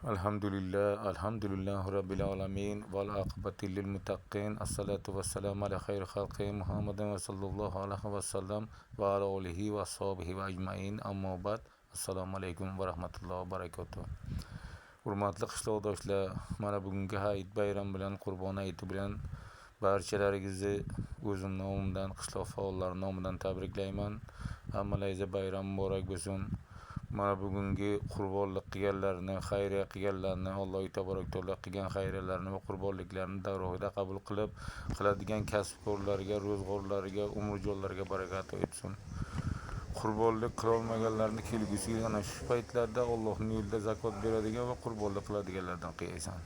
Alhamdulillah Rabbil Alamin wal aqibati lil muttaqin. Assalatu wassalamu ala khairi khalqi Muhammadin wa sallallahu alaihi wa sallam va ala alihi wa sahbihi va ajmain. Amma ba'd. Assalomu alaykum va rahmatullohi va barakatuh. Hurmatli qishloqdoshlar, mana bugungi hayit bayram bilan, Qurbon hayiti bilan barchalaringizni o'zim nomimdan, qishloq faollari nomidan tabriklayman. Hammalaringizga bayram muborak bo'lsin. Mana bugungi qurbonlik qilganlarni, xayriya qilganlarni, Alloh taborak taolo qilgan xayriyalarini va qurbonliklarini dargohida qabul qiladigan kasbkorlarga, ro'zg'orlariga, umrjonlariga barakat etsin. Qurbonlik qila olmaganlarni kelgusi ana shu paytlarda Allohning yo'lida zakot beradigan va qurbonlik qiladiganlardan qilsin.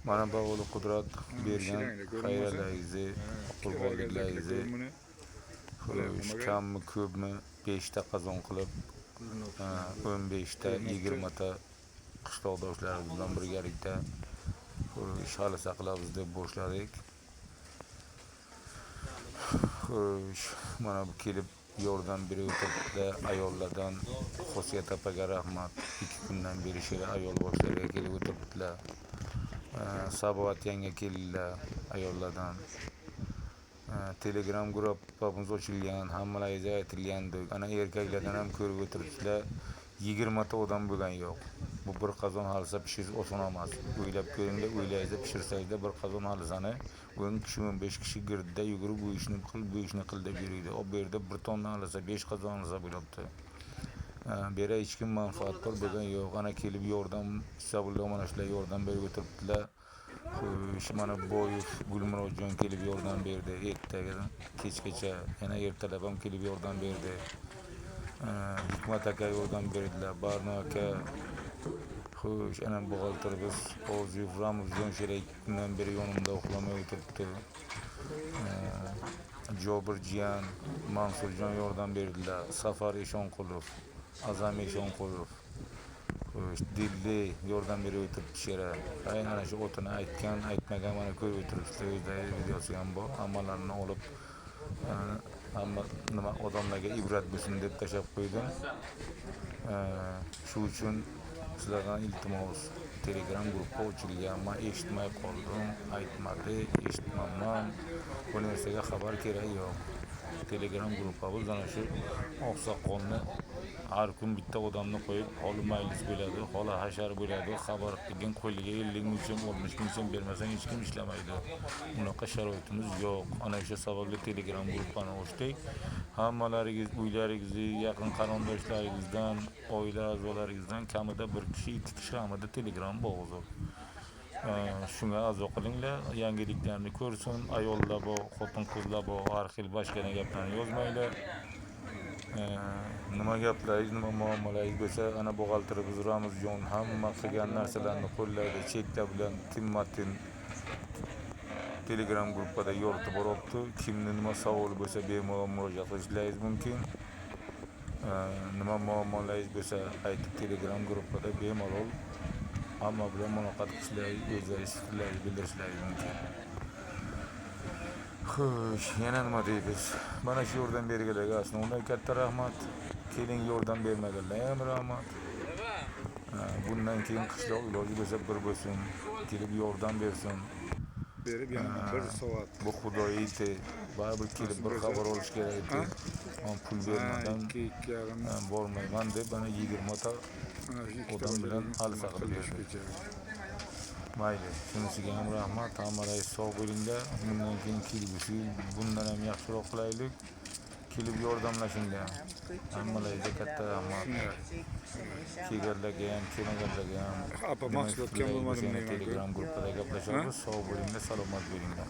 Mana Bavul qudrat bergan xayriyalaringizni, qurbonliklaringizni kammi ko'pmi 5 ta qazon qilib 15 ta 20 ta qishloqdoshlarimiz bilan birgalikda ish hali saqlamiz deb boshladik. Mana bu kelib yordam berayotgan ayollardan Xosiyat opaga rahmat. 2 kundan beri shira ayol boshlariga kelib o'tiribdilar. Saboat yanga keldilar ayollardan. Telegram gruppamiz ochilgan, hammalaringizga aytilgandi. Ana erkaklardan ham ko'rib o'tiribsizlar. 20 ta odam bo'lgan yo'q. Bu bir qozon halisa pishirish oson emas. O'ylab ko'ringlar, o'ylaringizda pishirsangizda bir qozon halisani 10 kishi 15 kishi girdida yugurib bu ishni qil deb yuriydi. O bu yerda bir tonna halisa 5 qozon halisa bo'libdi. Bera hech kim manfaatdor bo'lgan yo'q. Ana kelib yordam hisobilab mana shular yordam berib o'tiribdilar. Mana Boyev Gulmurodjon kelib yordam berdi. Ertaga kechgacha yana ertalab ham kelib yordam berdi. Hikmat aka yordam berdilar. Barno aka, xo'sh, ana buxgalterimiz Oziyev Ramuzjon shira 2 kundan beri yonimda uxlamay o'tiribdi. Jobirjiyan, Mansurjon yordam berdilar. Safar Eshonqulov, Azam Eshonqulov, Dilli yordam berib o'tiribdi shira. Ana shu o'tini aytgan, aytmagan mana ko'rib o'tiribsizlar. Videosi ham bor. Hammalarni olib hamma nima odamlarga ibrat bo'lsin deb tashab qo'ydim. Shu uchun sizlardan iltimos, Telegram gruppa ochilgan. Men eshitmay qoldim, aytmadi, eshitmayman. Bu narsaga xabar kerak yo'q. Telegram gruppamiz ana shu oqsoqolni har kun bitta odamni qo'yib, holi maylis bo'ladi, holi hashar bo'ladi, xabar qilgan qo'liga 50 ming so'm, 60 ming so'm bermasang hech kim ishlamaydi. Unaqa sharoitimiz yo'q. Ana shu sababli Telegram gruppani ochdik. Hammalaringiz uylaringizni, yaqin qarindoshlaringizdan, oila a'zolaringizdan kamida 1 kishi, 2 kishi hamida Telegram bor. Shunga a'zo qilinglar, yangiliklarni ko'rsin, ayollar bor, xotin-qizlar bor, har xil boshqa gaplarni yozmanglar. Nima gaplaringiz, nima muammolaringiz bo'lsa, ana buxgalterimiz Ramuzjon hamma qilgan narsalarni qo'llaydi, cheklar bilan timmatin Telegram gruppada yoritib boribdi. Kimni nima savoli bo'lsa bemalol murojaat qilishingiz mumkin. Nima muammolaringiz bo'lsa aytib Telegram gruppada bemalol hamma bilan muloqot qilishingiz, o'zingiz fikrlaringizni bildirishingiz mumkin. Xo'sh, yana nima deymiz? Mana shu yordam berganlarga aslida katta rahmat. Keling yordam bermaganlarga ham rahmat. Bundan keyin qishloq iloji bo'lsa bir bo'lsin, kelib yordam bersin. Berib yana bir soat. Bu Xudoyiti, baribir kelib bir xabar olish kerak edi. Pul bermadan bormayman deb ana 20 ta odam bilan hal saqlab berdi. Mayli, shunisiga ham rahmat. Hammalaringiz sog' bo'linglar. Bundan keyin kelgusi bundan ham yaxshiroq qilaylik. Kelib yordamlashinglar. Hammalaringizga katta rahmat. Kelganlarga ham, kelmaganlarga ham. Apa mahsulot kam bo'lmadimi? Telegram gruppada gaplashamiz. Sog' bo'linglar, salomat bo'linglar.